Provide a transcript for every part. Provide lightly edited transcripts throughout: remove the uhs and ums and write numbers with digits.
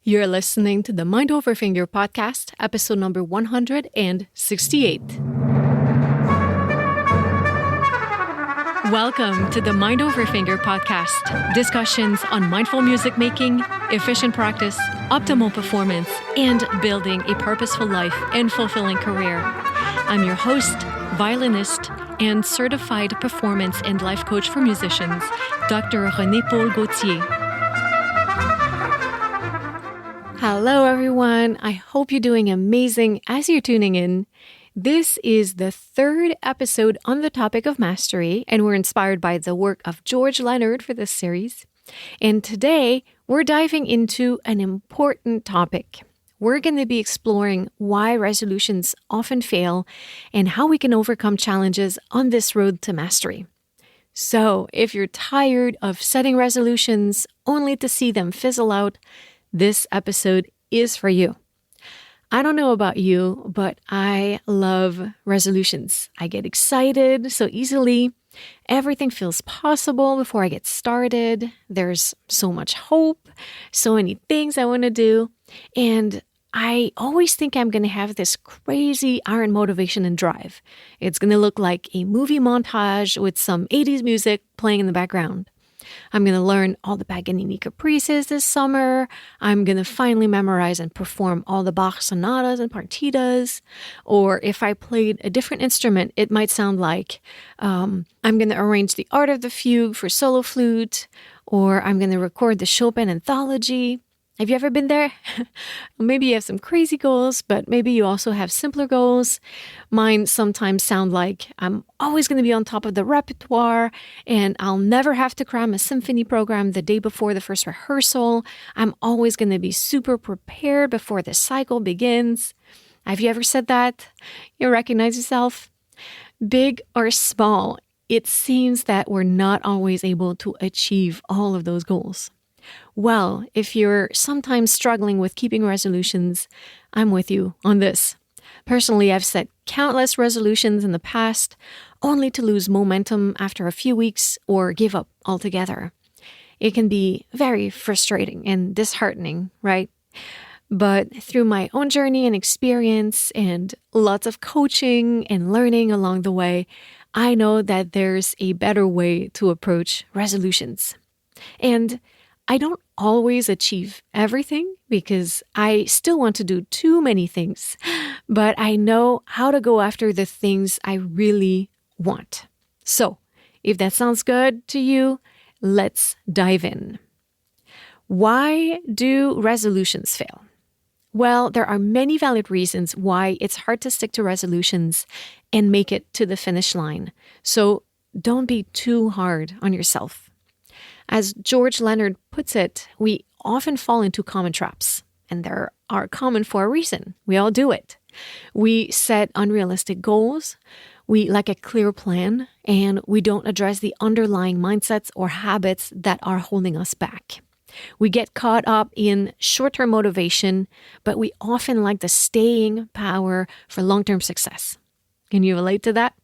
You're listening to the Mind Over Finger podcast, episode number 168. Welcome to the Mind Over Finger podcast. Discussions on mindful music making, efficient practice, optimal performance, and building a purposeful life and fulfilling career. I'm your host, violinist, and certified performance and life coach for musicians, Dr. René Paul Gauthier. Hello, everyone. I hope you're doing amazing as you're tuning in. This is the third episode on the topic of mastery, and we're inspired by the work of George Leonard for this series. And today, we're diving into an important topic. We're going to be exploring why resolutions often fail and how we can overcome challenges on this road to mastery. So, if you're tired of setting resolutions only to see them fizzle out, this episode is for you. I don't know about you, but I love resolutions. I get excited so easily. Everything feels possible before I get started. There's so much hope, so many things I want to do. And I always think I'm going to have this crazy iron motivation and drive. It's going to look like a movie montage with some 80s music playing in the background. I'm going to learn all the Paganini caprices this summer. I'm going to finally memorize and perform all the Bach sonatas and partitas. Or if I played a different instrument, it might sound like I'm going to arrange the Art of the Fugue for solo flute, or I'm going to record the Chopin anthology. Have you ever been there? Maybe you have some crazy goals, but maybe you also have simpler goals. Mine sometimes sound like I'm always going to be on top of the repertoire and I'll never have to cram a symphony program the day before the first rehearsal. I'm always going to be super prepared before the cycle begins. Have you ever said that? You recognize yourself? Big or small, it seems that we're not always able to achieve all of those goals. Well, if you're sometimes struggling with keeping resolutions, I'm with you on this. Personally, I've set countless resolutions in the past, only to lose momentum after a few weeks or give up altogether. It can be very frustrating and disheartening, right? But through my own journey and experience and lots of coaching and learning along the way, I know that there's a better way to approach resolutions. And I don't always achieve everything because I still want to do too many things, but I know how to go after the things I really want. So, if that sounds good to you, let's dive in. Why do resolutions fail? Well, there are many valid reasons why it's hard to stick to resolutions and make it to the finish line. So, don't be too hard on yourself. As George Leonard puts it, we often fall into common traps, and they are common for a reason. We all do it. We set unrealistic goals, we lack a clear plan, and we don't address the underlying mindsets or habits that are holding us back. We get caught up in short-term motivation, but we often lack the staying power for long-term success. Can you relate to that?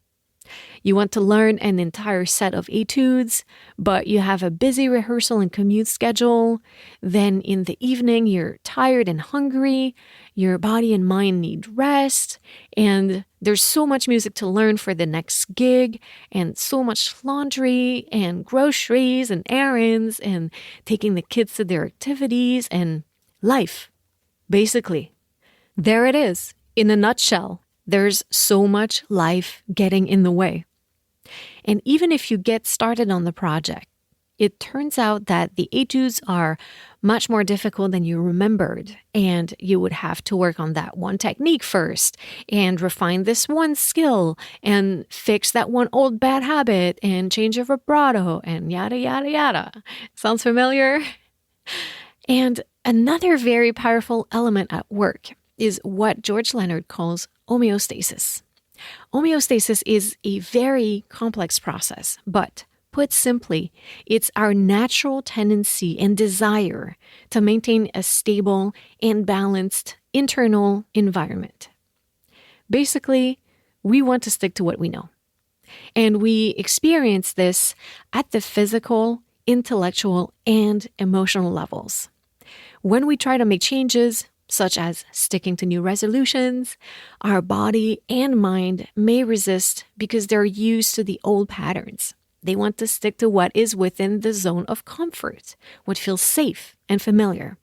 You want to learn an entire set of etudes, but you have a busy rehearsal and commute schedule. Then in the evening, you're tired and hungry. Your body and mind need rest. And there's so much music to learn for the next gig, and so much laundry and groceries and errands and taking the kids to their activities and life, basically. There it is, in a nutshell. There's so much life getting in the way. And even if you get started on the project, it turns out that the etudes are much more difficult than you remembered, and you would have to work on that one technique first, and refine this one skill, and fix that one old bad habit, and change your vibrato, and yada, yada, yada. Sounds familiar? And another very powerful element at work is what George Leonard calls homeostasis. Homeostasis is a very complex process, but put simply, it's our natural tendency and desire to maintain a stable and balanced internal environment. Basically, we want to stick to what we know. And we experience this at the physical, intellectual, and emotional levels. When we try to make changes, such as sticking to new resolutions, our body and mind may resist because they're used to the old patterns. They want to stick to what is within the zone of comfort, what feels safe and familiar.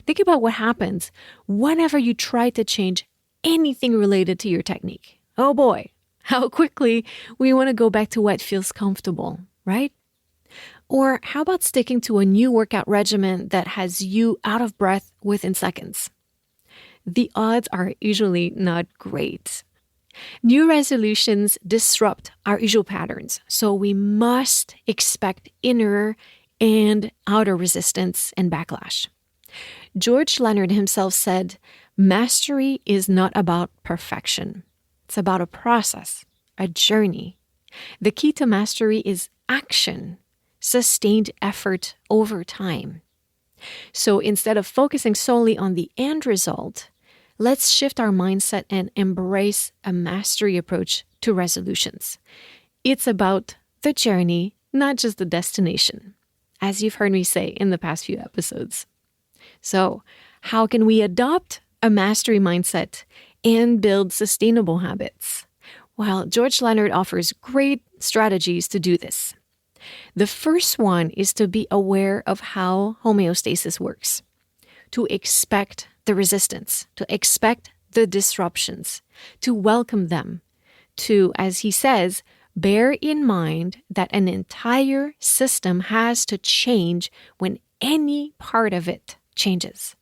Think about what happens whenever you try to change anything related to your technique. Oh boy, how quickly we want to go back to what feels comfortable, right? Or how about sticking to a new workout regimen that has you out of breath within seconds? The odds are usually not great. New resolutions disrupt our usual patterns, so we must expect inner and outer resistance and backlash. George Leonard himself said, "Mastery is not about perfection. It's about a process, a journey. The key to mastery is action, sustained effort over time." So instead of focusing solely on the end result, let's shift our mindset and embrace a mastery approach to resolutions. It's about the journey, not just the destination, as you've heard me say in the past few episodes. So, how can we adopt a mastery mindset and build sustainable habits? Well, George Leonard offers great strategies to do this. The first one is to be aware of how homeostasis works, to expect the resistance, to expect the disruptions, to welcome them, to, as he says, bear in mind that an entire system has to change when any part of it changes.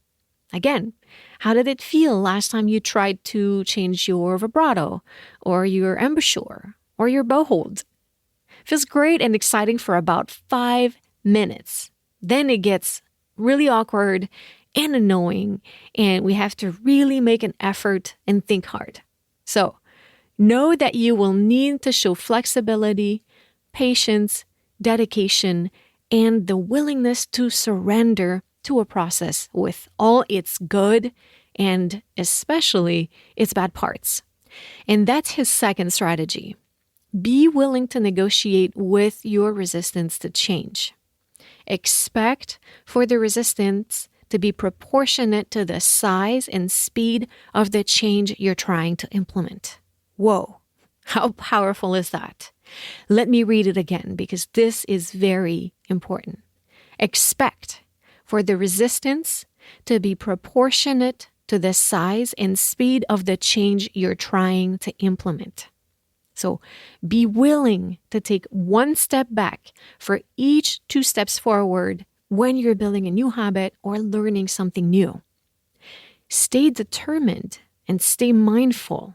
Again, how did it feel last time you tried to change your vibrato or your embouchure or your bow hold? Feels great and exciting for about 5 minutes. Then it gets really awkward and annoying, and we have to really make an effort and think hard. So, know that you will need to show flexibility, patience, dedication, and the willingness to surrender to a process with all its good and especially its bad parts. And that's his second strategy. Be willing to negotiate with your resistance to change. Expect for the resistance to be proportionate to the size and speed of the change you're trying to implement. Whoa, how powerful is that? Let me read it again because this is very important. Expect for the resistance to be proportionate to the size and speed of the change you're trying to implement. So be willing to take one step back for each 2 steps forward when you're building a new habit or learning something new. Stay determined and stay mindful.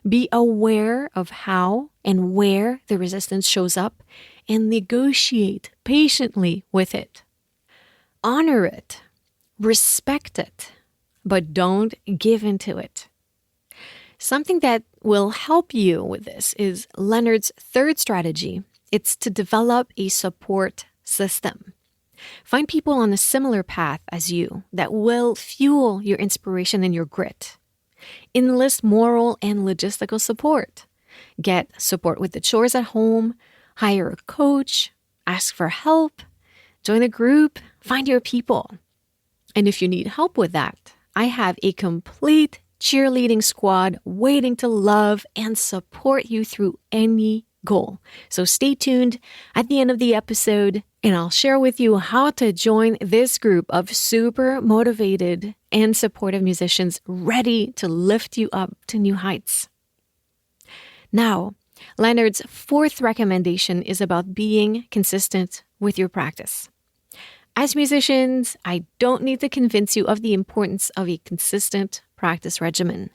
Be aware of how and where the resistance shows up and negotiate patiently with it. Honor it, respect it, but don't give into it. Something that will help you with this is Leonard's third strategy. It's to develop a support system. Find people on a similar path as you that will fuel your inspiration and your grit. Enlist moral and logistical support. Get support with the chores at home, hire a coach, ask for help, join a group, find your people. And if you need help with that, I have a complete cheerleading squad waiting to love and support you through any goal. So stay tuned at the end of the episode, and I'll share with you how to join this group of super motivated and supportive musicians ready to lift you up to new heights. Now, Leonard's fourth recommendation is about being consistent with your practice. As musicians, I don't need to convince you of the importance of a consistent practice regimen,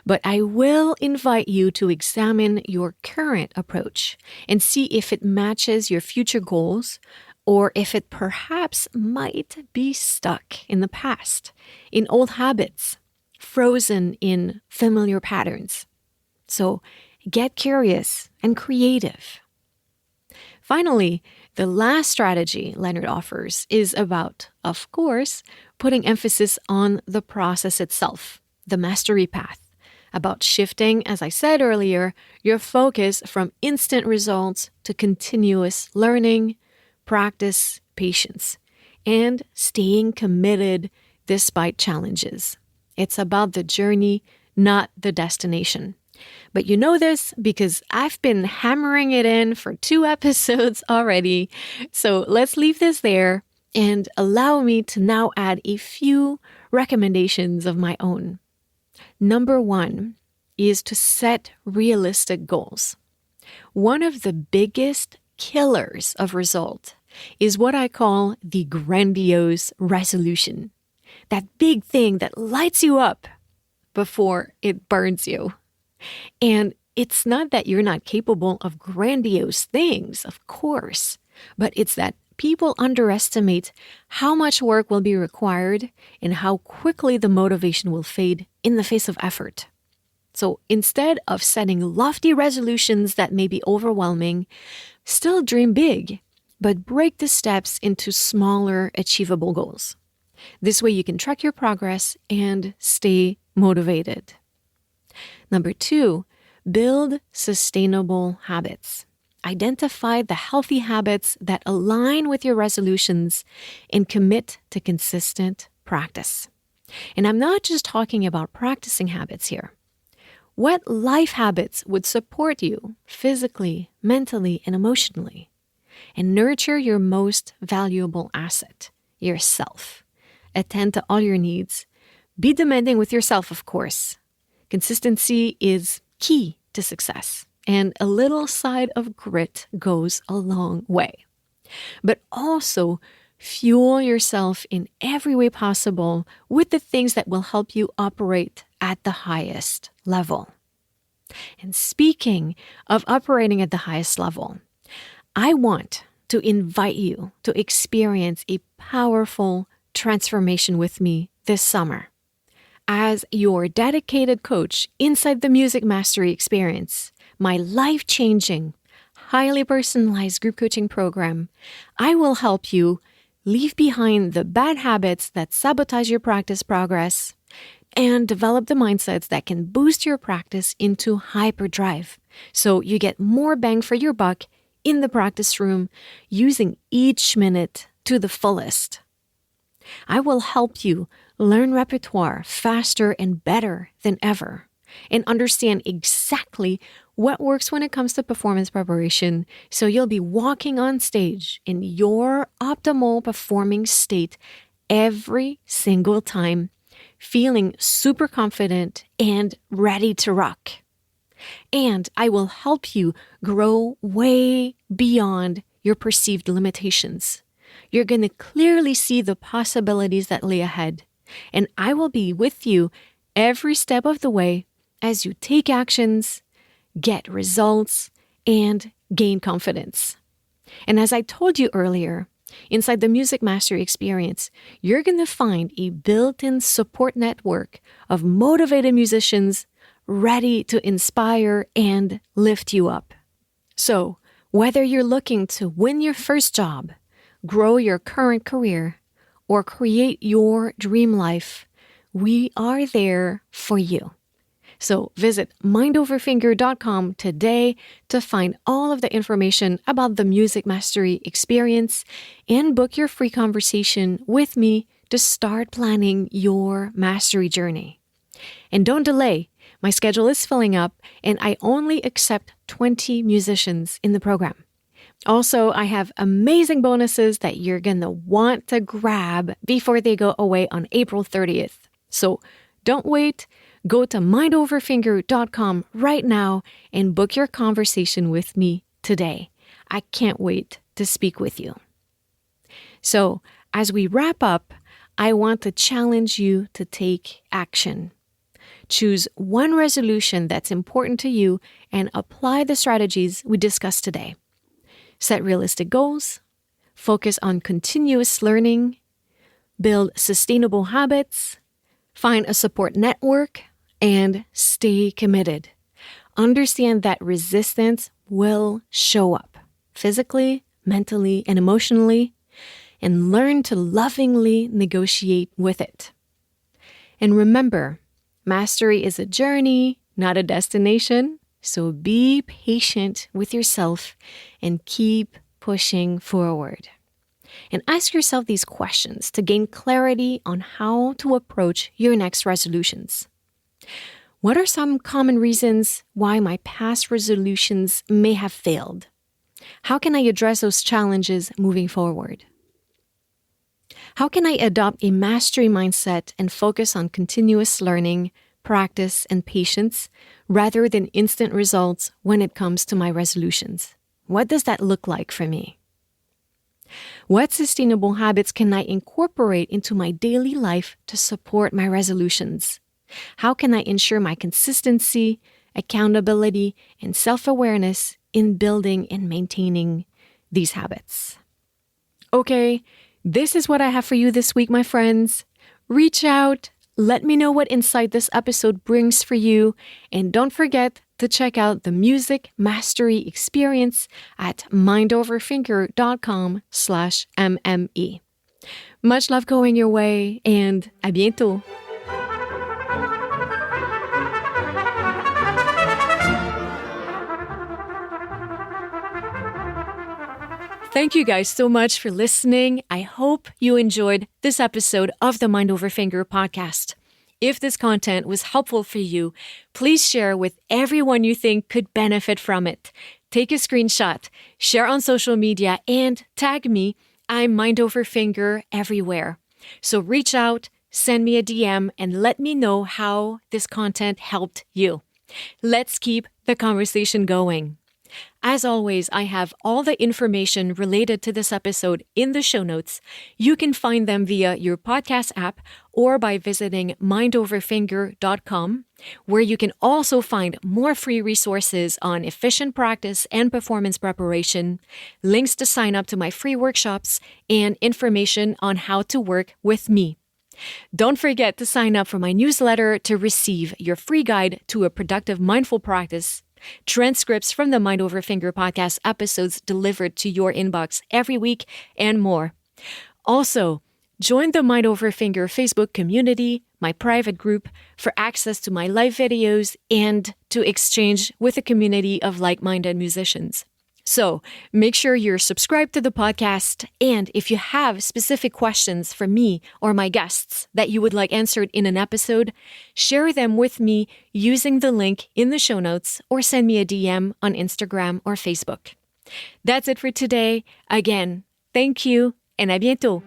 but I will invite you to examine your current approach and see if it matches your future goals or if it perhaps might be stuck in the past, in old habits, frozen in familiar patterns. So get curious and creative. Finally, the last strategy Leonard offers is about, of course, putting emphasis on the process itself, the mastery path, about shifting, as I said earlier, your focus from instant results to continuous learning, practice, patience. and staying committed despite challenges. It's about the journey, not the destination. But you know this because I've been hammering it in for 2 episodes already. So let's leave this there and allow me to now add a few recommendations of my own. Number 1 is to set realistic goals. One of the biggest killers of result is what I call the grandiose resolution. That big thing that lights you up before it burns you. And it's not that you're not capable of grandiose things, of course, but it's that people underestimate how much work will be required and how quickly the motivation will fade in the face of effort. So instead of setting lofty resolutions that may be overwhelming, still dream big, but break the steps into smaller, achievable goals. This way you can track your progress and stay motivated. Number 2, build sustainable habits. Identify the healthy habits that align with your resolutions and commit to consistent practice. And I'm not just talking about practicing habits here. What life habits would support you physically, mentally, and emotionally? And nurture your most valuable asset, yourself. Attend to all your needs. Be demanding with yourself, of course. Consistency is key to success, and a little side of grit goes a long way. But also, fuel yourself in every way possible with the things that will help you operate at the highest level. And speaking of operating at the highest level, I want to invite you to experience a powerful transformation with me this summer. As your dedicated coach inside the Music Mastery Experience, my life-changing, highly personalized group coaching program, I will help you leave behind the bad habits that sabotage your practice progress and develop the mindsets that can boost your practice into hyperdrive so you get more bang for your buck in the practice room using each minute to the fullest. I will help you learn repertoire faster and better than ever and understand exactly what works when it comes to performance preparation so you'll be walking on stage in your optimal performing state every single time, feeling super confident and ready to rock. And I will help you grow way beyond your perceived limitations. You're going to clearly see the possibilities that lay ahead. And I will be with you every step of the way as you take actions, get results, and gain confidence. And as I told you earlier, inside the Music Mastery Experience, you're going to find a built-in support network of motivated musicians ready to inspire and lift you up. So, whether you're looking to win your first job, grow your current career, or create your dream life, we are there for you. So visit mindoverfinger.com today to find all of the information about the Music Mastery Experience and book your free conversation with me to start planning your mastery journey. And don't delay. My schedule is filling up and I only accept 20 musicians in the program. Also, I have amazing bonuses that you're going to want to grab before they go away on April 30th. So don't wait. Go to mindoverfinger.com right now and book your conversation with me today. I can't wait to speak with you. So as we wrap up, I want to challenge you to take action. Choose one resolution that's important to you and apply the strategies we discussed today. Set realistic goals, focus on continuous learning, build sustainable habits, find a support network, and stay committed. Understand that resistance will show up physically, mentally, and emotionally, and learn to lovingly negotiate with it. And remember, mastery is a journey, not a destination. So be patient with yourself and keep pushing forward. And ask yourself these questions to gain clarity on how to approach your next resolutions. What are some common reasons why my past resolutions may have failed? How can I address those challenges moving forward? How can I adopt a mastery mindset and focus on continuous learning, practice, and patience rather than instant results when it comes to my resolutions? What does that look like for me? What sustainable habits can I incorporate into my daily life to support my resolutions? How can I ensure my consistency, accountability, and self-awareness in building and maintaining these habits? Okay, this is what I have for you this week, my friends. Reach out. Let me know what insight this episode brings for you. And don't forget to check out the Music Mastery Experience at mindoverfinger.com/mme. Much love going your way, and à bientôt! Thank you guys so much for listening. I hope you enjoyed this episode of the Mind Over Finger podcast. If this content was helpful for you, please share with everyone you think could benefit from it. Take a screenshot, share on social media, and tag me. I'm Mind Over Finger everywhere. So reach out, send me a DM, and let me know how this content helped you. Let's keep the conversation going. As always, I have all the information related to this episode in the show notes. You can find them via your podcast app or by visiting mindoverfinger.com, where you can also find more free resources on efficient practice and performance preparation, links to sign up to my free workshops, and information on how to work with me. Don't forget to sign up for my newsletter to receive your free guide to a productive mindful practice, transcripts from the Mind Over Finger podcast episodes delivered to your inbox every week, and more. Also, join the Mind Over Finger Facebook community, my private group, for access to my live videos and to exchange with a community of like-minded musicians. So, make sure you're subscribed to the podcast, and if you have specific questions for me or my guests that you would like answered in an episode, share them with me using the link in the show notes or send me a DM on Instagram or Facebook. That's it for today. Again, thank you, and à bientôt!